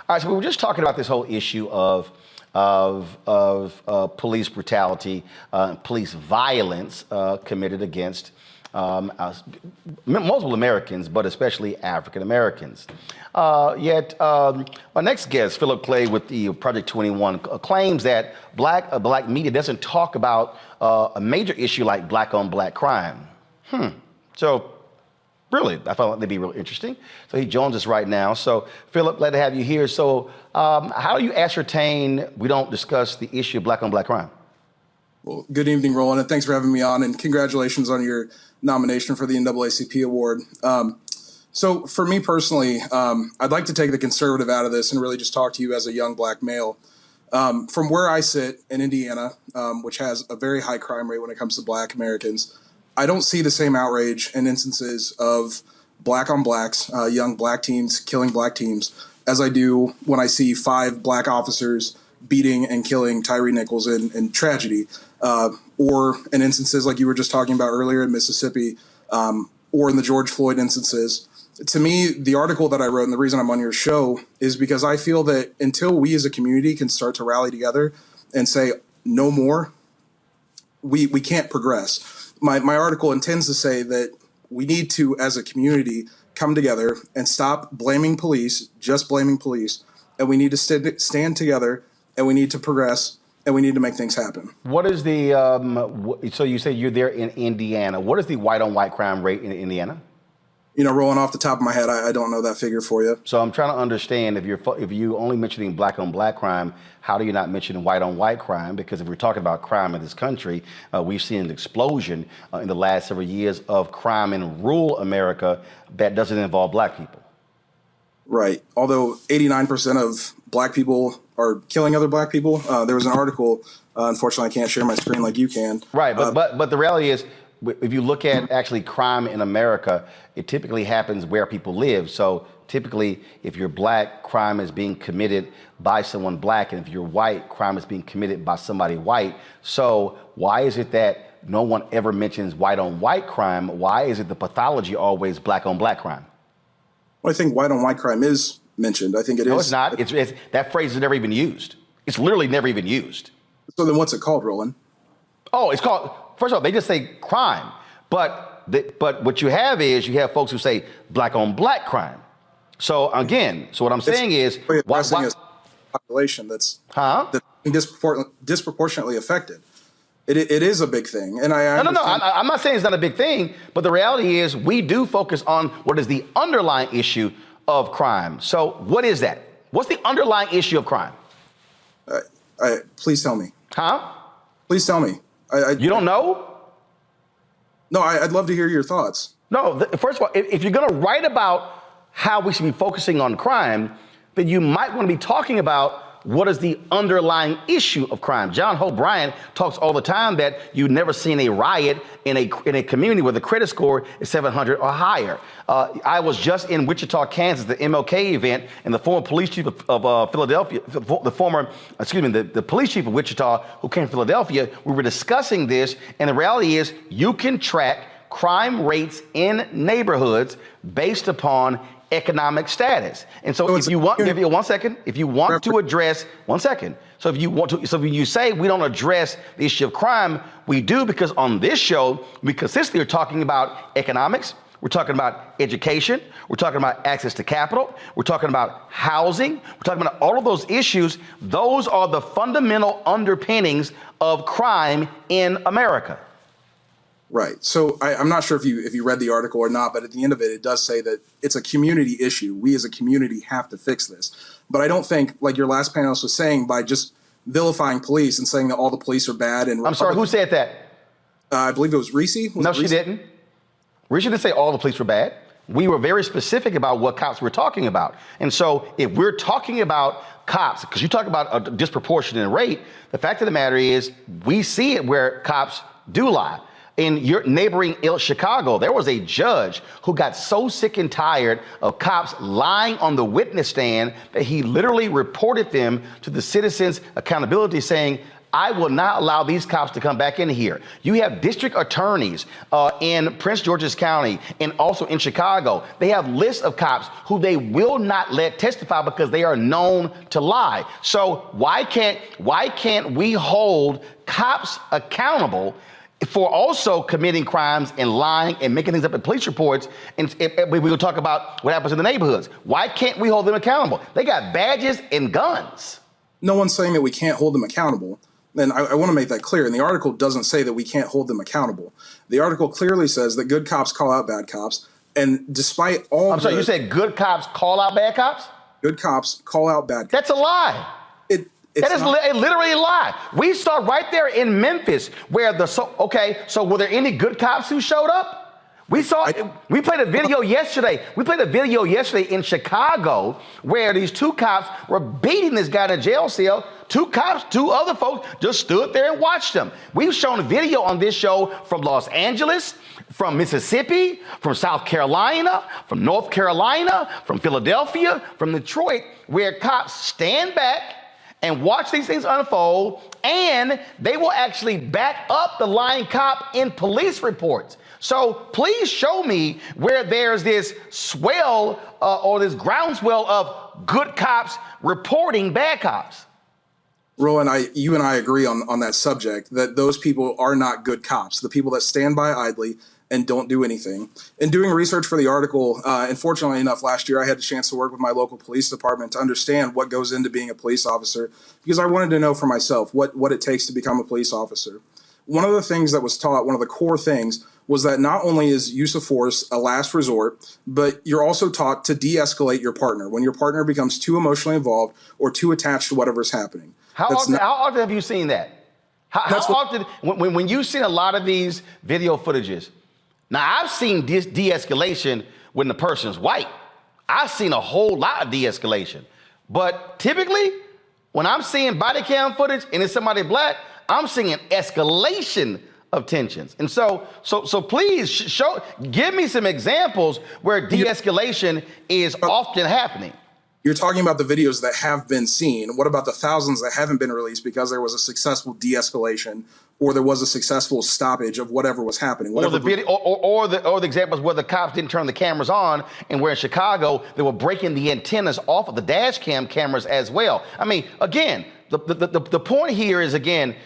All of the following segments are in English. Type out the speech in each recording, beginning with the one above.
All right, so we were just talking about this whole issue of police brutality, police violence committed against multiple Americans, but especially African Americans. Yet, my next guest, Phillip Clay with the Project 21, claims that black media doesn't talk about a major issue like black-on-black crime. So, really, I thought that'd be real interesting. So he joins us right now. So, Phillip, glad to have you here. So, how do you ascertain we don't discuss the issue of black-on-black crime? Well, good evening, Roland, and thanks for having me on, and congratulations on your nomination for the NAACP award. So for me personally, I'd like to take the conservative out of this and really just talk to you as a young black male. From where I sit in Indiana, which has a very high crime rate when it comes to black Americans, I don't see the same outrage and instances of black on blacks, young black teens killing black teens, as I do when I see 5 black officers beating and killing Tyree Nichols in tragedy, or in instances like you were just talking about earlier in Mississippi, or in the George Floyd instances. To me, the article that I wrote and the reason I'm on your show is because I feel that until we as a community can start to rally together and say no more, we can't progress. My article intends to say that we need to, as a community, come together and stop blaming police, just blaming police, and we need to stand together, and we need to progress, and we need to make things happen. What is the, so you say you're there in Indiana. What is the white-on-white crime rate in Indiana? You know, rolling off the top of my head, I don't know that figure for you. So I'm trying to understand, if you're only mentioning black-on-black crime, how do you not mention white-on-white crime? Because if we're talking about crime in this country, we've seen an explosion in the last several years of crime in rural America that doesn't involve black people. Right. Although 89% of black people are killing other black people. There was an article, unfortunately I can't share my screen like you can. Right, but the reality is, if you look at actually crime in America, it typically happens where people live. So typically, if you're black, crime is being committed by someone black, and if you're white, crime is being committed by somebody white. So why is it that no one ever mentions white-on-white crime? Why is it the pathology always black-on-black crime? Well, I think white-on-white crime is mentioned. I think it is. No, it's not. It's that phrase is never even used. It's literally never even used. So then what's it called, Roland? Oh, it's called, first of all, they just say crime. But what you have is you have folks who say black-on-black crime. So again, what I'm saying is, why a population that's disproportionately affected. It is a big thing, and No. I'm not saying it's not a big thing, but the reality is we do focus on what is the underlying issue of crime. So what is that? What's the underlying issue of crime? Please tell me. Please tell me. You don't know? No, I'd love to hear your thoughts. No, first of all, if you're going to write about how we should be focusing on crime, then you might want to be talking about what is the underlying issue of crime. John Hope Bryant talks all the time that you've never seen a riot in a community where the credit score is 700 or higher. I was just in Wichita, Kansas, the MLK event, and the former police chief of Philadelphia, the police chief of Wichita who came from Philadelphia, we were discussing this, and the reality is you can track crime rates in neighborhoods based upon economic status. And so if you want when you say we don't address the issue of crime, we do, because on this show, we consistently are talking about economics. We're talking about education. We're talking about access to capital. We're talking about housing. We're talking about all of those issues. Those are the fundamental underpinnings of crime in America. Right. So I'm not sure if you read the article or not, but at the end of it, it does say that it's a community issue. We as a community have to fix this. But I don't think, like your last panelist was saying, by just vilifying police and saying that all the police are bad. And I'm sorry, who said that? I believe it was Reese. No, she didn't. Reese didn't say all the police were bad. We were very specific about what cops we're talking about. And so if we're talking about cops, because you talk about a disproportionate rate, the fact of the matter is we see it where cops do lie. In your neighboring Chicago, there was a judge who got so sick and tired of cops lying on the witness stand that he literally reported them to the Citizens Accountability, saying, I will not allow these cops to come back in here. You have district attorneys in Prince George's County and also in Chicago. They have lists of cops who they will not let testify because they are known to lie. So why can't we hold cops accountable for also committing crimes and lying and making things up in police reports? And we will talk about what happens in the neighborhoods. Why can't we hold them accountable? They got badges and guns. No one's saying that we can't hold them accountable. And I want to make that clear. And the article doesn't say that we can't hold them accountable. The article clearly says that good cops call out bad cops. And despite all I'm sorry, you said good cops call out bad cops? Good cops call out bad cops. That's a lie. That is literally a lie. We saw right there in Memphis where so were there any good cops who showed up? We played a video yesterday. We played a video yesterday in Chicago where these two cops were beating this guy in a jail cell. Two cops, two other folks just stood there and watched them. We've shown video on this show from Los Angeles, from Mississippi, from South Carolina, from North Carolina, from Philadelphia, from Detroit, where cops stand back and watch these things unfold, and they will actually back up the lying cop in police reports. So please show me where there's this swell or this groundswell of good cops reporting bad cops. Roland, you and I agree on that subject, that those people are not good cops, the people that stand by idly and don't do anything. In doing research for the article, and fortunately enough, last year I had a chance to work with my local police department to understand what goes into being a police officer, because I wanted to know for myself what it takes to become a police officer. One of the things that was taught, one of the core things, was that not only is use of force a last resort, but you're also taught to de-escalate your partner when your partner becomes too emotionally involved or too attached to whatever's happening. How often have you seen that? How often, when you've seen a lot of these video footages? Now, I've seen de-escalation when the person's white. I've seen a whole lot of de-escalation. But typically, when I'm seeing body cam footage and it's somebody black, I'm seeing an escalation of tensions. And so please give me some examples where de-escalation is often happening. You're talking about the videos that have been seen. What about the thousands that haven't been released because there was a successful de-escalation or there was a successful stoppage of whatever was happening? Or the examples where the cops didn't turn the cameras on, and where in Chicago they were breaking the antennas off of the dash cam cameras as well. I mean, again, the point here is, again,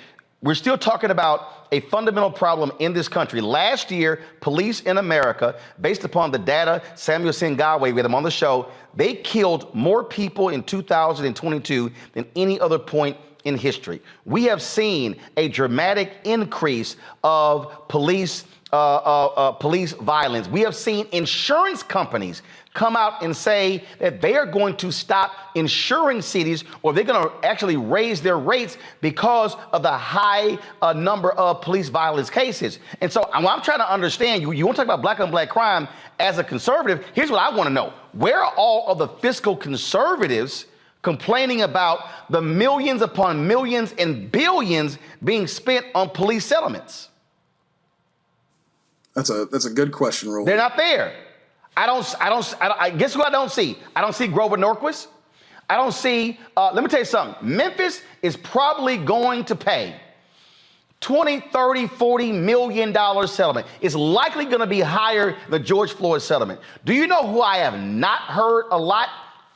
we're still talking about a fundamental problem in this country. Last year, police in America, based upon the data, Samuel Singawe, we had him on the show, they killed more people in 2022 than any other point in history. We have seen a dramatic increase of police violence. We have seen insurance companies come out and say that they are going to stop insuring cities, or they're going to actually raise their rates because of the high number of police violence cases. And so I'm trying to understand, you want to talk about black on black crime as a conservative. Here's what I want to know. Where are all of the fiscal conservatives complaining about the millions upon millions and billions being spent on police settlements? That's a good question, Roland. They're not there. I guess who I don't see? I don't see Grover Norquist. I don't see, let me tell you something. Memphis is probably going to pay $20, $30, $40 million settlement. It's likely going to be higher than the George Floyd settlement. Do you know who I have not heard a lot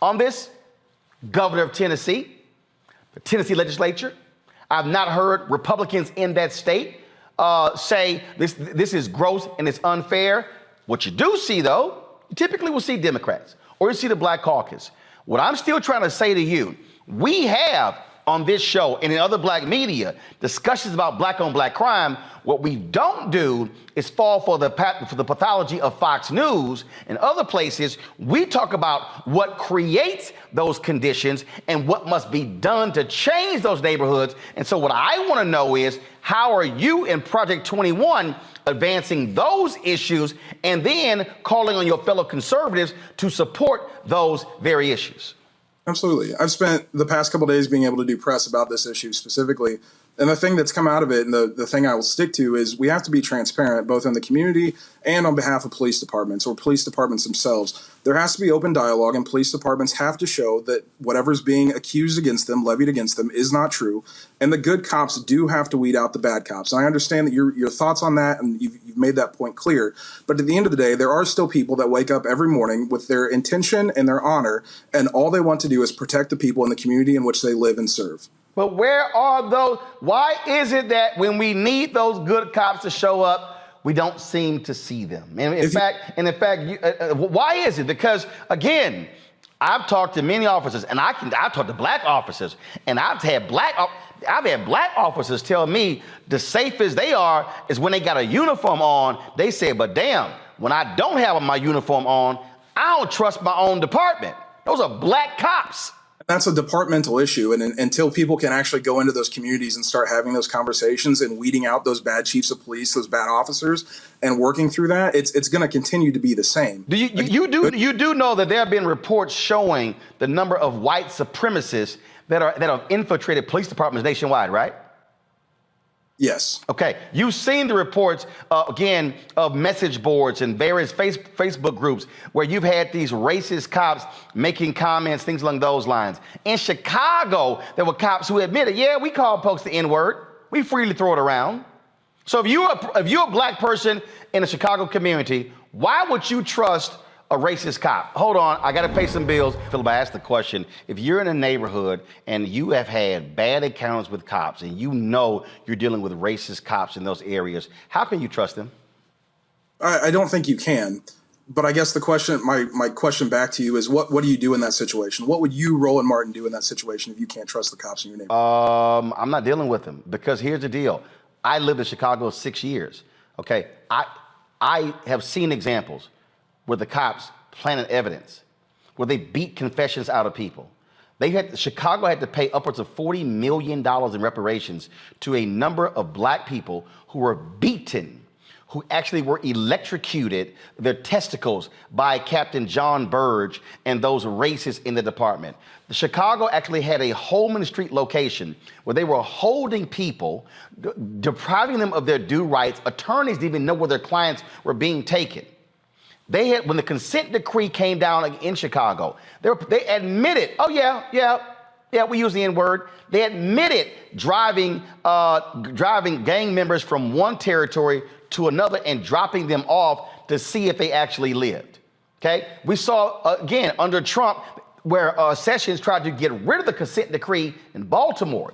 on this? Governor of Tennessee, the Tennessee legislature. I've not heard Republicans in that state say this is gross and it's unfair. What you do see, though, you typically will see Democrats or you see the Black Caucus. What I'm still trying to say to you, we have on this show and in other black media discussions about black on black crime. What we don't do is fall for the pathology of Fox News and other places. We talk about what creates those conditions and what must be done to change those neighborhoods. And so what I want to know is, how are you in Project 21 advancing those issues and then calling on your fellow conservatives to support those very issues? Absolutely. I've spent the past couple of days being able to do press about this issue specifically And the thing that's come out of it, and the thing I will stick to, is we have to be transparent, both in the community and on behalf of police departments or police departments themselves. There has to be open dialogue, and police departments have to show that whatever's being accused against them, levied against them, is not true. And the good cops do have to weed out the bad cops. And I understand that your thoughts on that, and you've made that point clear. But at the end of the day, there are still people that wake up every morning with their intention and their honor, and all they want to do is protect the people in the community in which they live and serve. But where are those? Why is it that when we need those good cops to show up, we don't seem to see them? And in fact, why is it? Because again, I've talked to many officers, and I've talked to black officers, and I've had black officers tell me the safest they are is when they got a uniform on. They say, but damn, when I don't have my uniform on, I don't trust my own department. Those are black cops. That's a departmental issue. And until people can actually go into those communities and start having those conversations and weeding out those bad chiefs of police, those bad officers, and working through that, it's going to continue to be the same. You do know that there have been reports showing the number of white supremacists that have infiltrated police departments nationwide, right? Yes. Okay. You've seen the reports, again, of message boards and various Facebook groups where you've had these racist cops making comments, things along those lines. In Chicago, there were cops who admitted, yeah, we call folks the N-word. We freely throw it around. So if you're a black person in the Chicago community, why would you trust a racist cop? Hold on, I gotta pay some bills. Phillip, I asked the question, if you're in a neighborhood and you have had bad encounters with cops and you know you're dealing with racist cops in those areas, how can you trust them? I don't think you can. But I guess the question, my question back to you is, what do you do in that situation? What would you, Roland Martin, do in that situation if you can't trust the cops in your neighborhood? I'm not dealing with them, because here's the deal. I lived in Chicago 6 years, okay? I have seen examples where the cops planted evidence, where they beat confessions out of people. Chicago had to pay upwards of $40 million in reparations to a number of black people who were beaten, who actually were electrocuted, their testicles, by Captain John Burge and those racists in the department. Chicago actually had a Holman Street location where they were holding people, depriving them of their due rights. Attorneys didn't even know where their clients were being taken. When the consent decree came down in Chicago, they admitted, oh yeah, we use the N-word. They admitted driving gang members from one territory to another and dropping them off to see if they actually lived. Okay, we saw again under Trump where Sessions tried to get rid of the consent decree in Baltimore.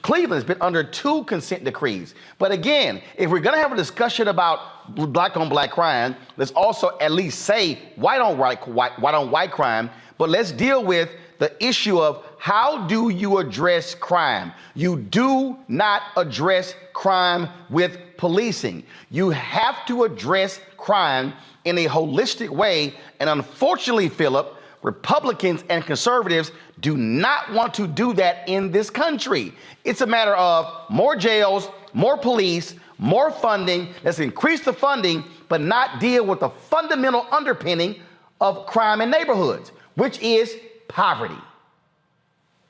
Cleveland's been under 2 consent decrees. But again, if we're gonna have a discussion about black on black crime, let's also at least say white on white crime, but let's deal with the issue of how do you address crime? You do not address crime with policing. You have to address crime in a holistic way. And unfortunately, Phillip, Republicans and conservatives do not want to do that in this country. It's a matter of more jails, more police, more funding. Let's increase the funding, but not deal with the fundamental underpinning of crime in neighborhoods, which is poverty.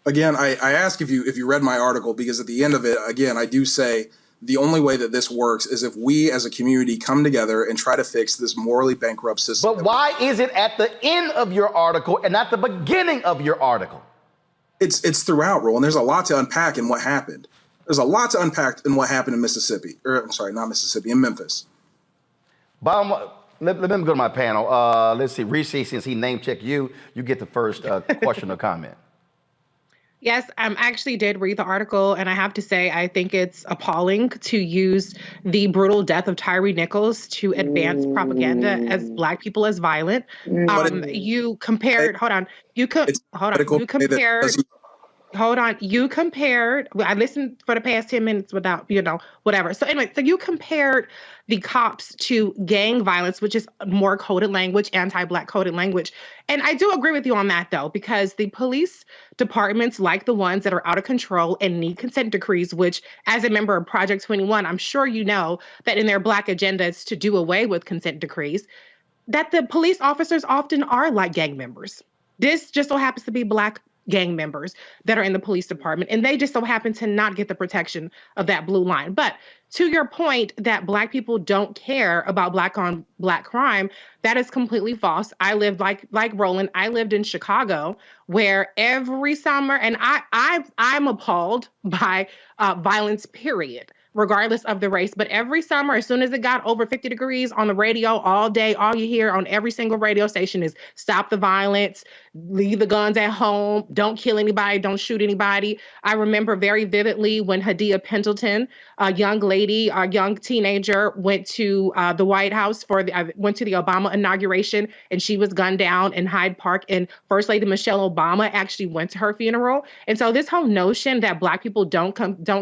Again, I ask if you read my article, because at the end of it, again, I do say the only way that this works is if we as a community come together and try to fix this morally bankrupt system. But why is it at the end of your article and not the beginning of your article? It's throughout, Roland. There's a lot to unpack in what happened. There's a lot to unpack in what happened in Mississippi. Or I'm sorry, not Mississippi, in Memphis. Let me go to my panel. Let's see, Reese, since he name checked you, you get the first question or comment. Yes, I actually did read the article, and I have to say I think it's appalling to use the brutal death of Tyree Nichols to advance propaganda as Black people as violent. You compared, you compared, I listened for the past 10 minutes without, whatever. So anyway, so you compared the cops to gang violence, which is more coded language, anti-Black coded language. And I do agree with you on that, though, because the police departments, like the ones that are out of control and need consent decrees, which as a member of Project 21, I'm sure you know that in their Black agendas to do away with consent decrees, that the police officers often are like gang members. This just so happens to be Black gang members that are in the police department, and they just so happen to not get the protection of that blue line. But to your point that Black people don't care about Black on Black crime, that is completely false. I lived like Roland. I lived in Chicago, where every summer, and I'm appalled by violence, period, regardless of the race. But every summer, as soon as it got over 50 degrees on the radio all day, all you hear on every single radio station is stop the violence, leave the guns at home, don't kill anybody, don't shoot anybody. I remember very vividly when Hadia Pendleton, a young lady, a young teenager, went to the White House went to the Obama inauguration, and she was gunned down in Hyde Park. And First Lady Michelle Obama actually went to her funeral. And so this whole notion that Black people don't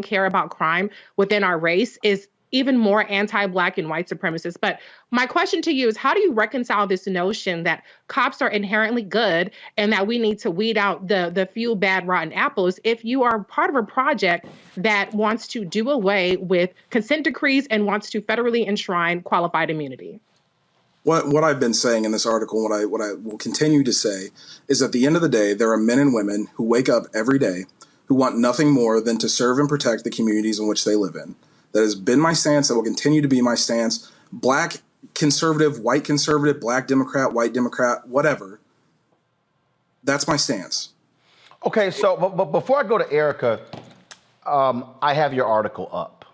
care about crime within our race is even more anti-Black and white supremacist. But my question to you is, how do you reconcile this notion that cops are inherently good and that we need to weed out the few bad, rotten apples if you are part of a project that wants to do away with consent decrees and wants to federally enshrine qualified immunity? What I've been saying in this article, what I will continue to say, is at the end of the day, there are men and women who wake up every day who want nothing more than to serve and protect the communities in which they live in. That has been my stance. That will continue to be my stance. Black conservative, white conservative, Black Democrat, white Democrat, whatever. That's my stance. Okay, so but before I go to Erica, I have your article up.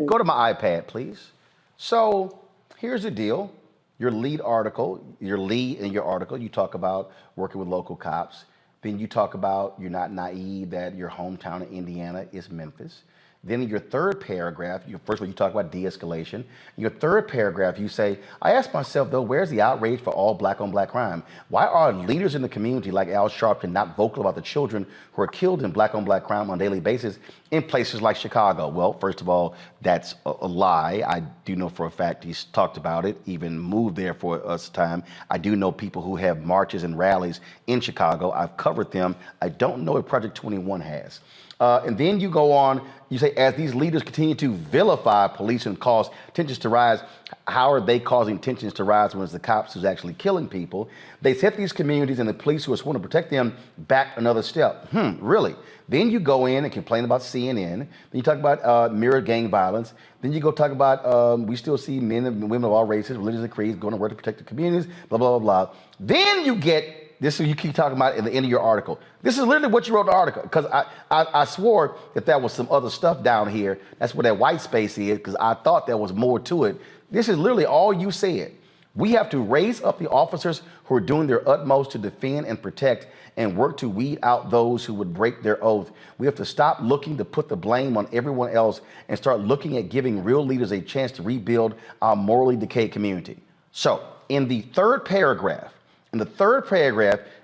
Go to my iPad, please. So here's the deal. Your lead in your article, you talk about working with local cops. Then you talk about you're not naive that your hometown in Indiana is Memphis. Then in your third paragraph, first of all, you talk about de-escalation. In your third paragraph, you say, I ask myself, though, where's the outrage for all Black on Black crime? Why are leaders in the community like Al Sharpton not vocal about the children who are killed in Black on Black crime on a daily basis in places like Chicago? Well, first of all, that's a lie. I do know for a fact he's talked about it, even moved there for us time. I do know people who have marches and rallies in Chicago. I've covered them. I don't know if Project 21 has. And then you go on, you say, as these leaders continue to vilify police and cause tensions to rise, how are they causing tensions to rise when it's the cops who's actually killing people? They set these communities and the police who are sworn to protect them back another step. Really? Then you go in and complain about CNN. Then you talk about mirror gang violence. Then you go talk about we still see men and women of all races, religions, and creeds going to work to protect the communities, blah, blah, blah, blah. Then you get this, you keep talking about at the end of your article. This is literally what you wrote in the article, because I swore that there was some other stuff down here. That's where that white space is, because I thought there was more to it. This is literally all you said. We have to raise up the officers who are doing their utmost to defend and protect and work to weed out those who would break their oath. We have to stop looking to put the blame on everyone else and start looking at giving real leaders a chance to rebuild our morally decayed community. So in the third paragraph,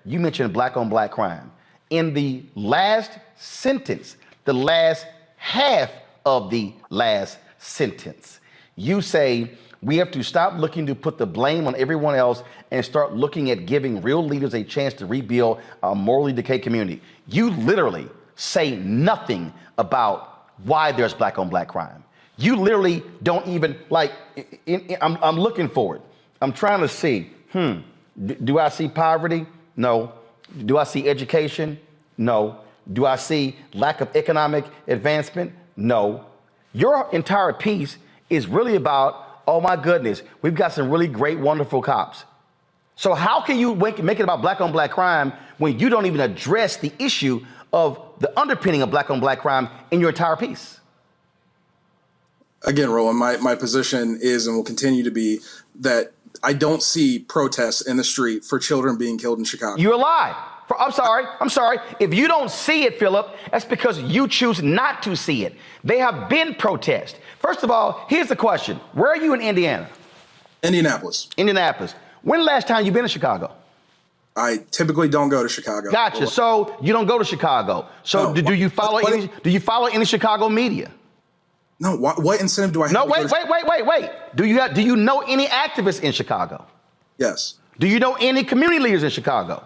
you mentioned Black on Black crime. In the last sentence, the last half of the last sentence, you say, we have to stop looking to put the blame on everyone else and start looking at giving real leaders a chance to rebuild our morally decayed community. You literally say nothing about why there's Black on Black crime. You literally don't even, I'm looking for it. I'm trying to see, do I see poverty? No. Do I see education? No. Do I see lack of economic advancement? No. Your entire piece is really about, oh my goodness, we've got some really great, wonderful cops. So how can you make it about Black on Black crime when you don't even address the issue of the underpinning of Black on Black crime in your entire piece? Again, Roland, my position is and will continue to be that I don't see protests in the street for children being killed in Chicago. You're a lie. I'm sorry. If you don't see it, Phillip, that's because you choose not to see it. They have been protests. First of all, here's the question. Where are you in Indiana? Indianapolis. When the last time you been to Chicago? I typically don't go to Chicago. Gotcha. So you don't go to Chicago. So no, do you follow any Chicago media? No. What incentive do I have? No, wait. Do you know any activists in Chicago? Yes. Do you know any community leaders in Chicago?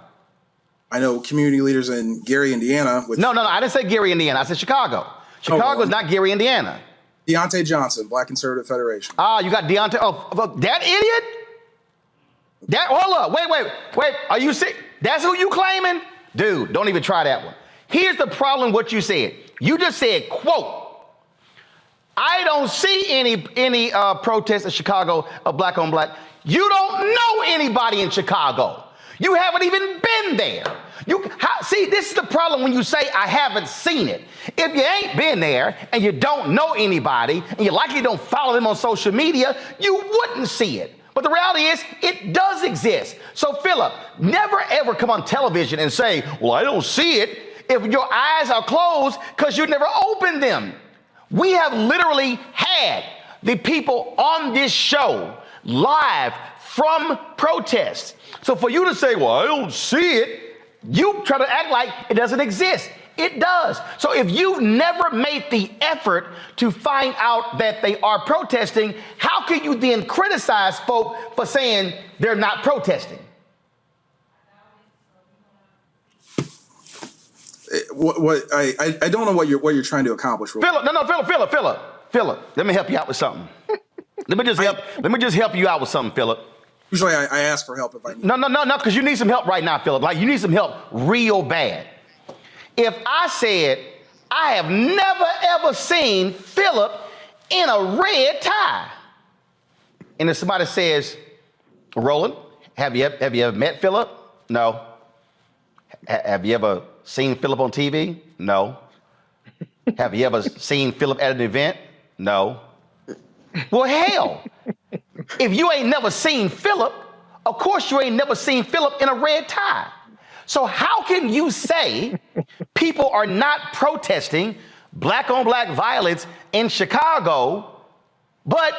I know community leaders in Gary, Indiana. No. I didn't say Gary, Indiana. I said Chicago. Chicago is not Gary, Indiana. Deontay Johnson, Black Conservative Federation. You got Deontay. Oh, that idiot? Hold up. Wait. Are you sick? That's who you claiming? Dude, don't even try that one. Here's the problem what you said. You just said, quote, I don't see any protests in Chicago of black on black. You don't know anybody in Chicago. You haven't even been there. See, this is the problem when you say I haven't seen it. If you ain't been there and you don't know anybody and you likely don't follow them on social media, you wouldn't see it. But the reality is it does exist. So Phillip, never ever come on television and say, well, I don't see it if your eyes are closed because you never opened them. We have literally had the people on this show live from protests. So for you to say, well, I don't see it, you try to act like it doesn't exist. It does. So if you never made the effort to find out that they are protesting, how can you then criticize folk for saying they're not protesting? I don't know what you're trying to accomplish. Phillip, let me help you out with something. Let me just help you out with something, Phillip. Usually I ask for help if I need. No, because you need some help right now, Phillip. Like you need some help real bad. If I said I have never ever seen Phillip in a red tie, and if somebody says, Roland, have you ever met Phillip? No. Have you ever seen Phillip on TV? No. Have you ever seen Phillip at an event? No. Well, hell, if you ain't never seen Phillip, of course you ain't never seen Phillip in a red tie. So how can you say people are not protesting black on black violence in Chicago, but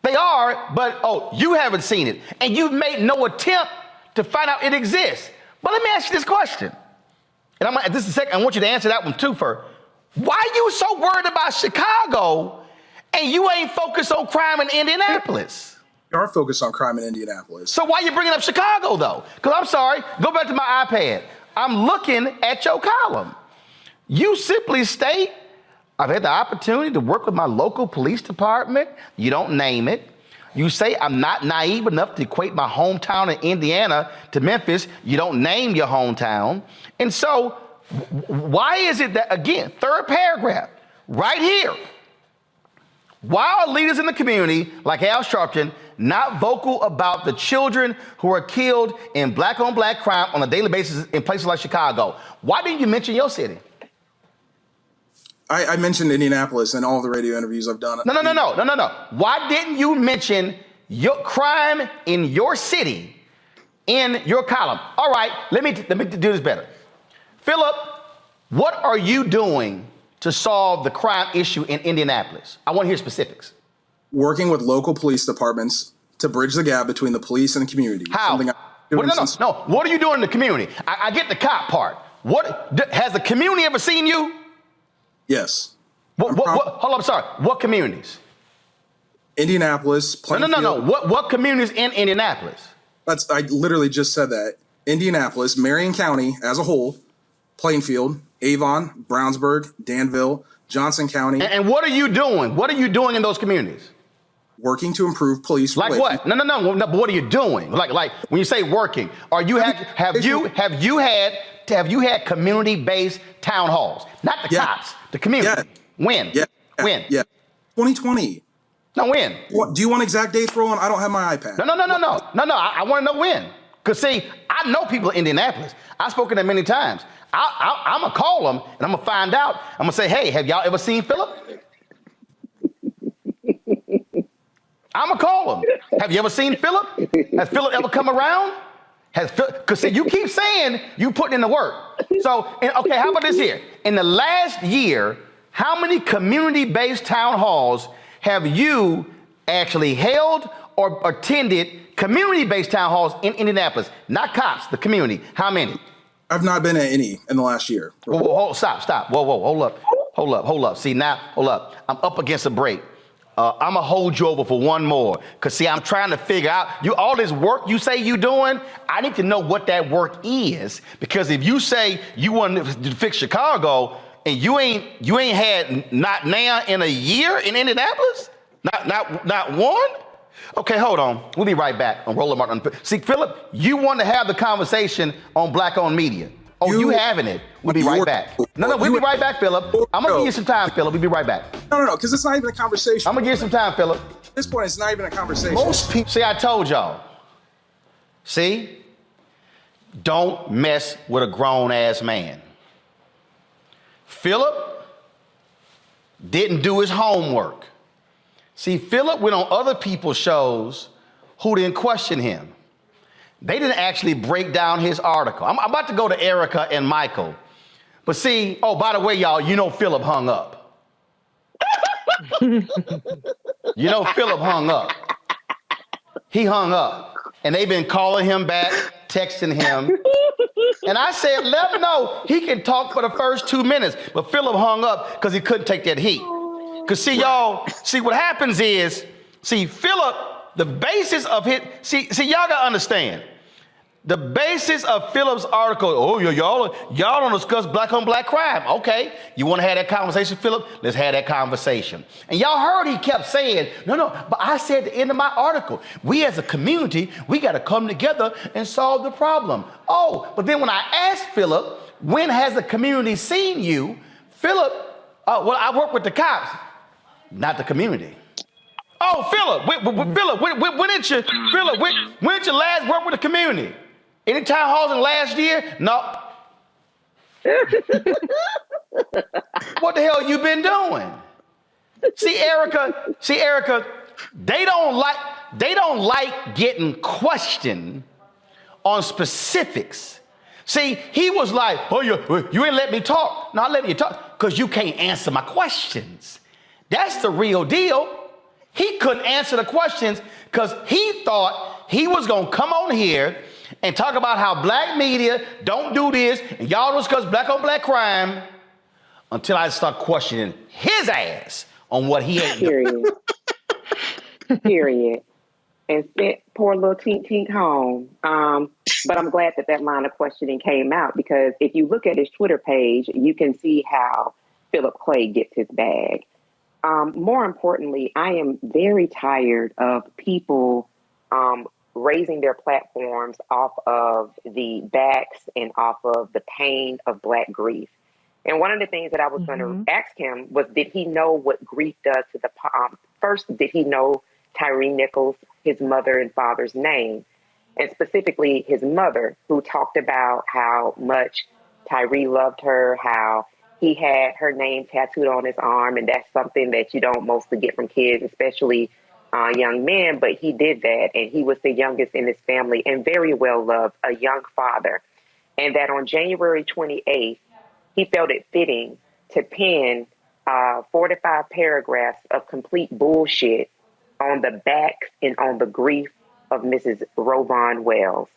they are, but oh, you haven't seen it and you've made no attempt to find out it exists. But let me ask you this question. And this is a second, I want you to answer that one too first. Why are you so worried about Chicago and you ain't focused on crime in Indianapolis? We are focused on crime in Indianapolis. So why are you bringing up Chicago though? Because I'm sorry, go back to my iPad. I'm looking at your column. You simply state, I've had the opportunity to work with my local police department. You don't name it. You say I'm not naive enough to equate my hometown in Indiana to Memphis. You don't name your hometown. And so why is it that, again, third paragraph, right here, why are leaders in the community like Al Sharpton not vocal about the children who are killed in black on black crime on a daily basis in places like Chicago? Why didn't you mention your city? I mentioned Indianapolis in all the radio interviews I've done. No. Why didn't you mention your crime in your city in your column? All right, let me do this better. Phillip, what are you doing to solve the crime issue in Indianapolis? I want to hear specifics. Working with local police departments to bridge the gap between the police and the community. How? No. What are you doing in the community? I get the cop part. Has the community ever seen you? Yes. Hold on, I'm sorry. What communities? Indianapolis, Plainfield. No. What communities in Indianapolis? I literally just said that. Indianapolis, Marion County as a whole, Plainfield, Avon, Brownsburg, Danville, Johnson County. And what are you doing? What are you doing in those communities? Working to improve police relations. Like what? No. But what are you doing? Like when you say working, have you had community-based town halls? Not the cops, the community. When? When? 2020. No, when? Do you want exact dates, Roland? I don't have my iPad. No. I want to know when. Because see, I know people in Indianapolis. I've spoken to them many times. I'm going to call them and I'm going to find out. I'm going to say, hey, have y'all ever seen Phillip? I'm going to call them. Have you ever seen Phillip? Has Phillip ever come around? Because see, you keep saying you putting in the work. So, okay, how about this here? In the last year, how many community-based town halls have you actually held or attended community-based town halls in Indianapolis? Not cops, the community. How many? I've not been at any in the last year. Whoa, stop. Whoa, hold up. See, now, hold up. I'm up against a break. I'm going to hold you over for one more. Because, see, I'm trying to figure out, all this work you say you doing, I need to know what that work is. Because if you say you want to fix Chicago and you ain't had not now in a year in Indianapolis, not one, Okay, hold on. We'll be right back on Roland Martin. See, Phillip, you want to have the conversation on Black-owned media. Oh, you having it. We'll be right back. No, we'll be right back, Phillip. I'm going to give you some time, Phillip. We'll be right back. No, because it's not even a conversation. I'm going to give you some time, Phillip. At this point, it's not even a conversation. Most people, see, I told y'all. See? Don't mess with a grown-ass man. Phillip didn't do his homework. See, Phillip went on other people's shows who didn't question him. They didn't actually break down his article. I'm about to go to Erica and Michael. But see, oh, by the way, y'all, you know Phillip hung up. You know Phillip hung up. He hung up. And they've been calling him back, texting him. And I said, let him know he can talk for the first 2 minutes. But Phillip hung up because he couldn't take that heat. Because see, y'all, see what happens is, see, Phillip, the basis of his, see, y'all got to understand. The basis of Phillip's article, oh, y'all don't discuss black on black crime. Okay, you want to have that conversation, Phillip? Let's have that conversation. And y'all heard he kept saying, no, but I said at the end of my article, we as a community, we got to come together and solve the problem. Oh, but then when I asked Phillip, when has the community seen you? Phillip, well, I work with the cops, not the community. Oh, Phillip, when did you last work with the community? Any town halls in the last year? No. What the hell you been doing? See, Erica, they don't like getting questioned on specifics. See, he was like, oh, you ain't let me talk. No, I let you talk because you can't answer my questions. That's the real deal. He couldn't answer the questions because he thought he was going to come on here and talk about how black media don't do this and y'all discuss black on black crime until I start questioning his ass on what he ain't doing. Period. And sent poor little Tink Tink home. But I'm glad that line of questioning came out because if you look at his Twitter page, you can see how Phillip Clay gets his bag. More importantly, I am very tired of people raising their platforms off of the backs and off of the pain of Black grief. And one of the things that I was going to ask him was, did he know what grief does to the first, did he know Tyree Nichols, his mother and father's name, and specifically his mother, who talked about how much Tyree loved her, how he had her name tattooed on his arm, and that's something that you don't mostly get from kids, especially young men, but he did that, and he was the youngest in his family and very well loved, a young father. And that on January 28th, he felt it fitting to pen 4 to 5 paragraphs of complete bullshit on the back and on the grief of Mrs. Rovon Wells.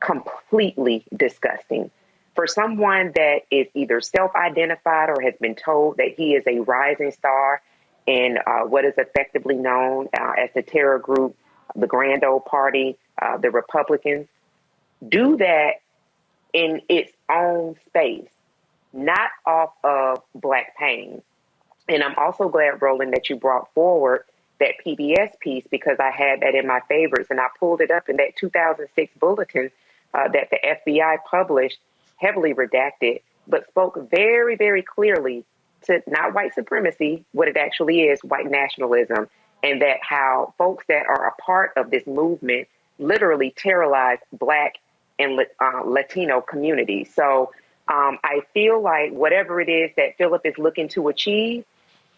Completely disgusting. For someone that is either self-identified or has been told that he is a rising star in what is effectively known as the terror group, the Grand Old Party, the Republicans, do that in its own space, not off of Black pain. And I'm also glad, Roland, that you brought forward that PBS piece because I had that in my favorites and I pulled it up in that 2006 bulletin that the FBI published, heavily redacted, but spoke very, very clearly to not white supremacy, what it actually is, white nationalism, and that how folks that are a part of this movement literally terrorize Black and Latino communities. So I feel like whatever it is that Phillip is looking to achieve,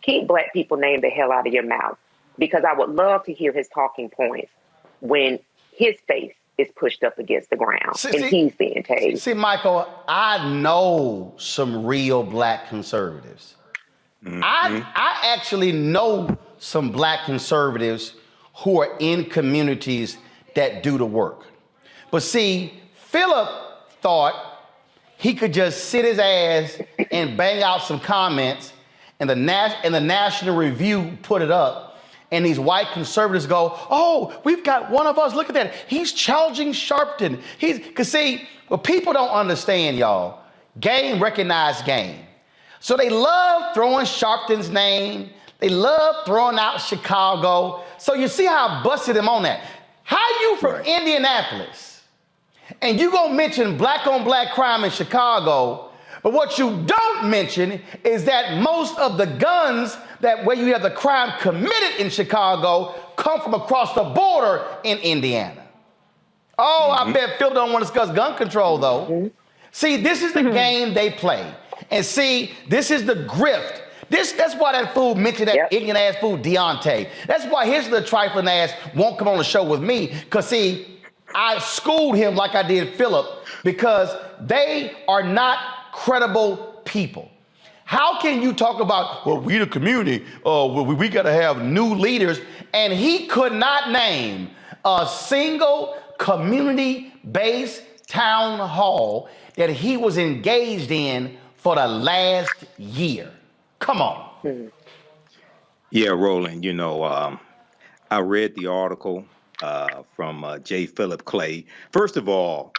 keep Black people name the hell out of your mouth, because I would love to hear his talking points when his face is pushed up against the ground and he's being tased. See, Michael, I know some real Black conservatives. I actually know some Black conservatives who are in communities that do the work. But see, Phillip thought he could just sit his ass and bang out some comments and the National Review put it up. And these white conservatives go, oh, we've got one of us. Look at that. He's challenging Sharpton. Because see, what people don't understand, y'all, game recognized game. So they love throwing Sharpton's name, They love throwing out Chicago. So you see how I busted him on that. How you from Indianapolis and you gonna mention black on black crime in Chicago, but what you don't mention is that most of the guns that where you have the crime committed in Chicago come from across the border in Indiana. Oh, I bet Phil don't want to discuss gun control though. See, this is the game they play. And see, this is the grift. That's why that fool mentioned that ignorant ass fool Deontay. That's why his little trifling ass won't come on the show with me. Cause see, I schooled him like I did Phillip because they are not credible people. How can you talk about, well, we the community, we gotta have new leaders, and he could not name a single community-based town hall that he was engaged in for the last year. Come on. Yeah, Roland, I read the article from J. Phillip Clay. First of all,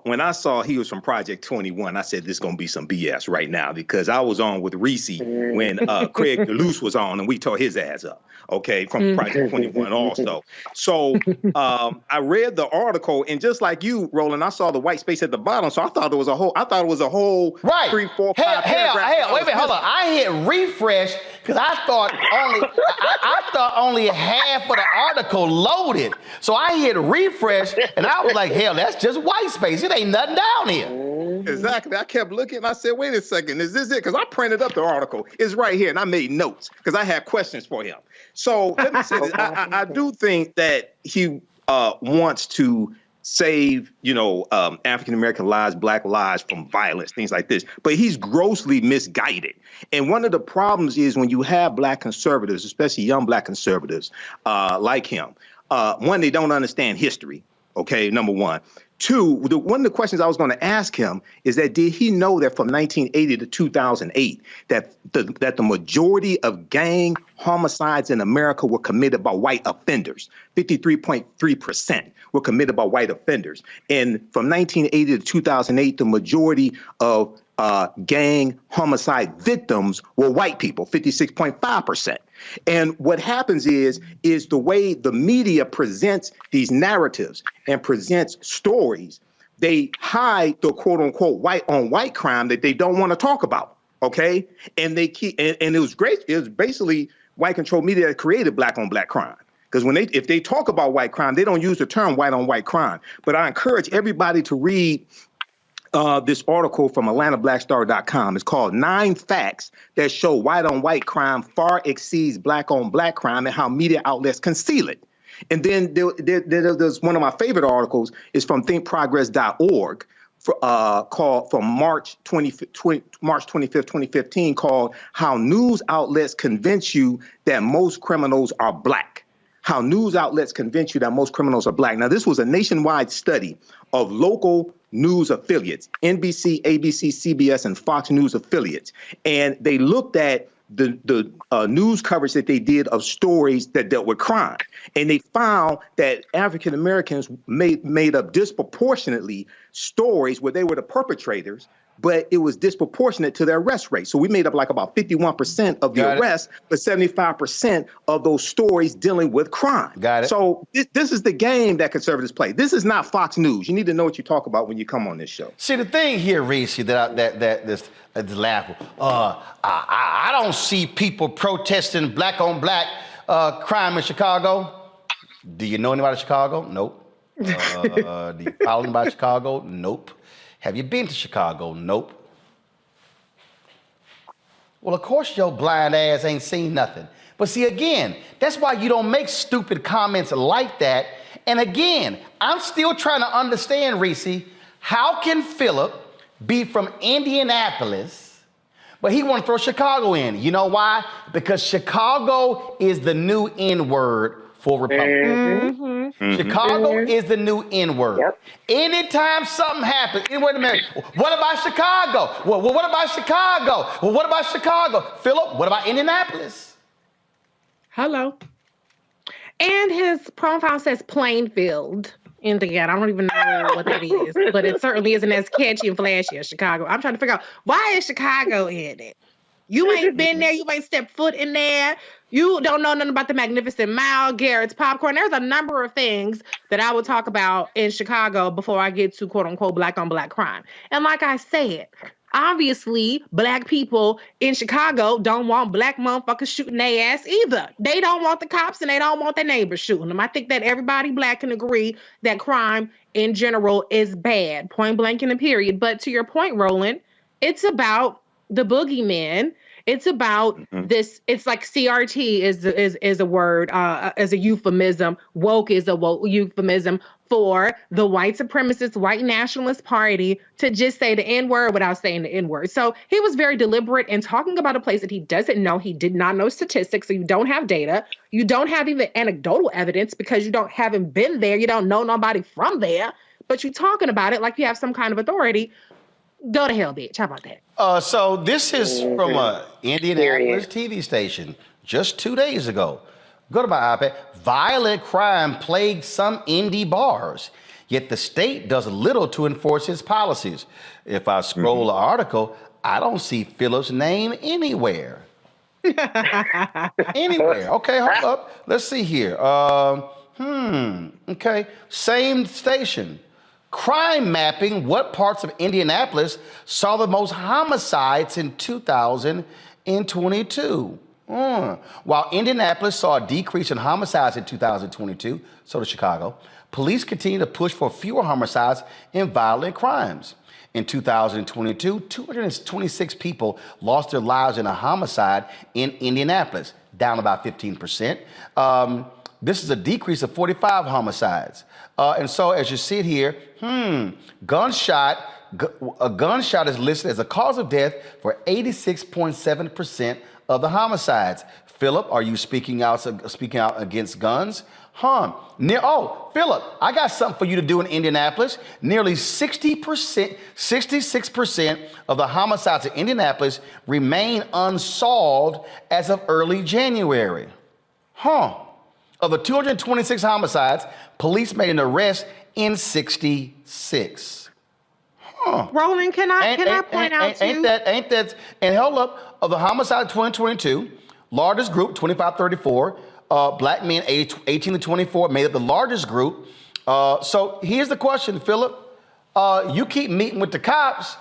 when I saw he was from Project 21, I said, this is going to be some BS right now, because I was on with Reese when Craig DeLuce was on and we tore his ass up. Okay, from Project 21 also. So I read the article, and just like you, Roland, I saw the white space at the bottom. So I thought it was a whole right. 3, 4, 5 hell, wait a minute, hold on. I hit refresh because I thought only half of the article loaded. So I hit refresh and I was like, hell, that's just white space. It ain't nothing down here. Exactly. I kept looking and I said, wait a second, is this it? Because I printed up the article. It's right here, and I made notes because I had questions for him. So let me say this. I do think that he wants to save, African-American lives, black lives from violence, things like this. But he's grossly misguided. And one of the problems is when you have black conservatives, especially young black conservatives like him, one, they don't understand history. Okay, number one. Two, one of the questions I was going to ask him is that did he know that from 1980 to 2008 that the majority of gang homicides in America were committed by white offenders? 53.3% were committed by white offenders. And from 1980 to 2008, the majority of gang homicide victims were white people, 56.5%. And what happens is the way the media presents these narratives and presents stories, they hide the quote unquote white on white crime that they don't want to talk about. Okay. And they keep, and it was great. It was basically white controlled media that created black on black crime. Because if they talk about white crime, they don't use the term white on white crime. But I encourage everybody to read this article from AtlantaBlackStar.com. It's called 9 Facts That Show White on White Crime Far Exceeds Black on Black Crime and How Media Outlets Conceal It. And then there's one of my favorite articles is from thinkprogress.org called from March 25th, 2015, called How News Outlets Convince You That Most Criminals Are Black. How news outlets convince you that most criminals are black. Now, this was a nationwide study of local news affiliates, NBC, ABC, CBS, and Fox News affiliates. And they looked at the news coverage that they did of stories that dealt with crime. And they found that African Americans made up disproportionately stories where they were the perpetrators, but it was disproportionate to their arrest rate. So we made up like about 51% of the arrests, but 75% of those stories dealing with crime. Got it. So this is the game that conservatives play. This is not Fox News. You need to know what you talk about when you come on this show. See, the thing here, Reese, this laughable. I don't see people protesting black on black crime in Chicago. Do you know anybody in Chicago? Nope. Do you follow anybody in Chicago? Nope. Have you been to Chicago? Nope. Well, of course your blind ass ain't seen nothing. But see, again, that's why you don't make stupid comments like that. And again, I'm still trying to understand, Reese, how can Phillip be from Indianapolis, but he want to throw Chicago in? You know why? Because Chicago is the new N-word for Republicans. Chicago is the new N-word. Yep. Anytime something happens, wait a minute, what about Chicago? Well, what about Chicago? Well, what about Chicago? Phillip, what about Indianapolis? Hello. And his profile says Plainfield, Indiana. I don't even know what that is, but it certainly isn't as catchy and flashy as Chicago. I'm trying to figure out, why is Chicago in it? You ain't been there. You ain't stepped foot in there. You don't know nothing about the Magnificent Mile, Garrett's Popcorn. There's a number of things that I will talk about in Chicago before I get to quote unquote black on black crime. And like I said, obviously, black people in Chicago don't want black motherfuckers shooting their ass either. They don't want the cops and they don't want their neighbors shooting them. I think that everybody black can agree that crime in general is bad, point blank in a period. But to your point, Roland, it's about the boogeyman. It's about this. It's like CRT is a word, as a euphemism. Woke is a euphemism for the white supremacist, white nationalist party to just say the N-word without saying the N-word. So he was very deliberate in talking about a place that he doesn't know. He did not know statistics, so you don't have data. You don't have even anecdotal evidence because you haven't been there. You don't know nobody from there, but you're talking about it like you have some kind of authority. Go to hell, bitch. How about that? So this is from a Indianapolis TV station just 2 days ago. Go to my iPad. Violent crime plagued some indie bars, yet the state does little to enforce its policies. If I scroll the article, I don't see Phillip's name anywhere. Anywhere. Okay, hold up. Let's see here. Okay. Same station. Crime mapping, what parts of Indianapolis saw the most homicides in 2022? While Indianapolis saw a decrease in homicides in 2022, so did Chicago, police continue to push for fewer homicides and violent crimes. In 2022, 226 people lost their lives in a homicide in Indianapolis, down about 15%. This is a decrease of 45 homicides. And so as you see it here, a gunshot is listed as a cause of death for 86.7% of the homicides. Phillip, are you speaking out against guns? Phillip, I got something for you to do in Indianapolis. Nearly 66% of the homicides in Indianapolis remain unsolved as of early January. Of the 226 homicides, police made an arrest in 66. Roland, can I point out to you? Ain't that, and hold up, of the homicide 2022, largest group, 25-34, black men aged 18 to 24 made up the largest group. So here's the question, Phillip. You keep meeting with the cops.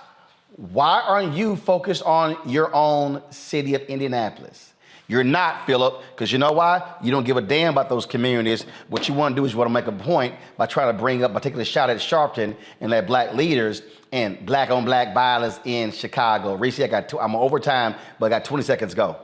Why aren't you focused on your own city of Indianapolis? You're not, Phillip, because you know why? You don't give a damn about those communities. What you want to do is you want to make a point by trying to by taking a shot at Sharpton and at black leaders and black on black violence in Chicago. Reese, I'm over time, but I got 20 seconds, go.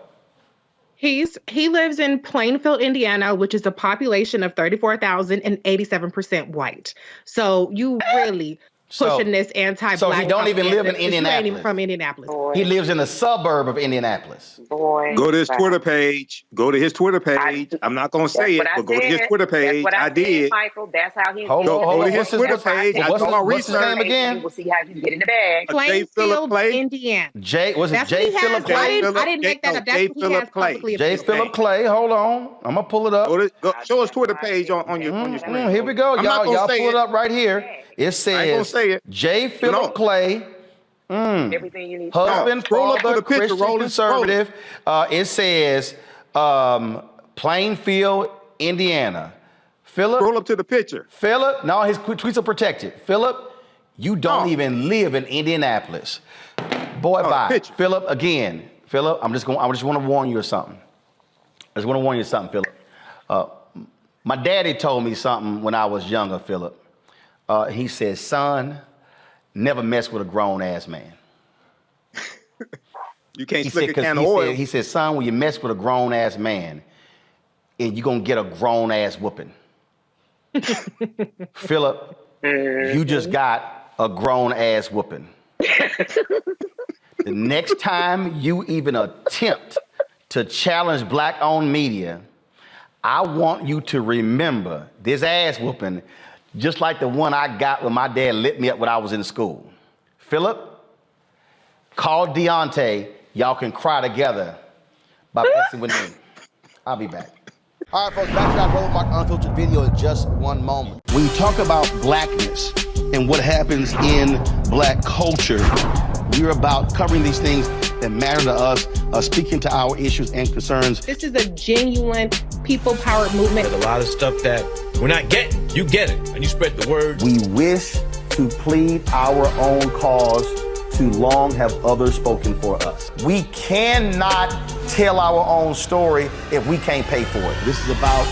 He lives in Plainfield, Indiana, which is a population of 34,000 and 87% white. So you really pushing this anti-black. So he don't even live in Indianapolis. He ain't even from Indianapolis. Boy. He lives in a suburb of Indianapolis. Boy. Go to his Twitter page. Go to his Twitter page. I'm not going to say it, but go to his Twitter page. I did. Michael, that's how he Go to his Twitter page. What's his name again? We'll see how he's getting the bag. Plainfield, Indiana. Was it J. Phillip Clay? I didn't make that up. That's what he has publicly. J. Phillip Clay. Hold on. I'm going to pull it up. Show his Twitter page on your screen. Here we go. Y'all pull it up right here. It says J. Phillip Clay, Everything you need. husband, father, Christian conservative. It says Plainfield, Indiana. Phillip, Scroll up to the picture. Phillip, no, his tweets are protected. Phillip, you don't even live in Indianapolis. Boy, bye. Phillip, again. Phillip, I just want to warn you of something. Phillip. My daddy told me something when I was younger, Phillip. He said, son, never mess with a grown-ass man. You can't slick a can of oil. He said, son, when you mess with a grown-ass man, and you're going to get a grown-ass whooping. Phillip, you just got a grown-ass whooping. The next time you even attempt to challenge black-owned media, I want you to remember this ass whooping just like the one I got when my dad lit me up when I was in school. Phillip, call Deontay. Y'all can cry together by messing with me. I'll be back. All right, folks, back to that Roland Mark Unfiltered video in just one moment. When you talk about blackness and what happens in black culture, we're about covering these things that that matter to us, speaking to our issues and concerns. This is a genuine people-powered movement. There's a lot of stuff that we're not getting. You get it, and you spread the word. We wish to plead our own cause. Too long have others spoken for us. We cannot tell our own story if we can't pay for it. This is about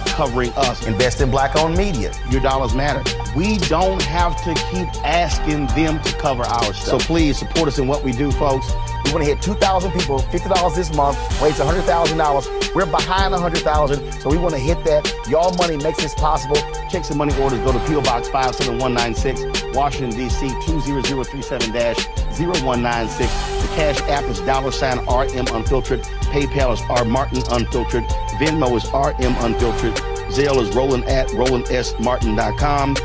covering us. Invest in Black-owned media. Your dollars matter. We don't have to keep asking them to cover our stuff. So please support us in what we do, folks. We want to hit 2,000 people, $50 this month, raise $100,000. We're behind 100,000, so we want to hit that. Y'all money makes this possible. Checks and money orders go to P.O. Box 57196, Washington, D.C. 20037-0196. The Cash App is $RM Unfiltered. PayPal is R Martin Unfiltered. Venmo is RM Unfiltered. Zelle is Roland at RolandSMartin.com.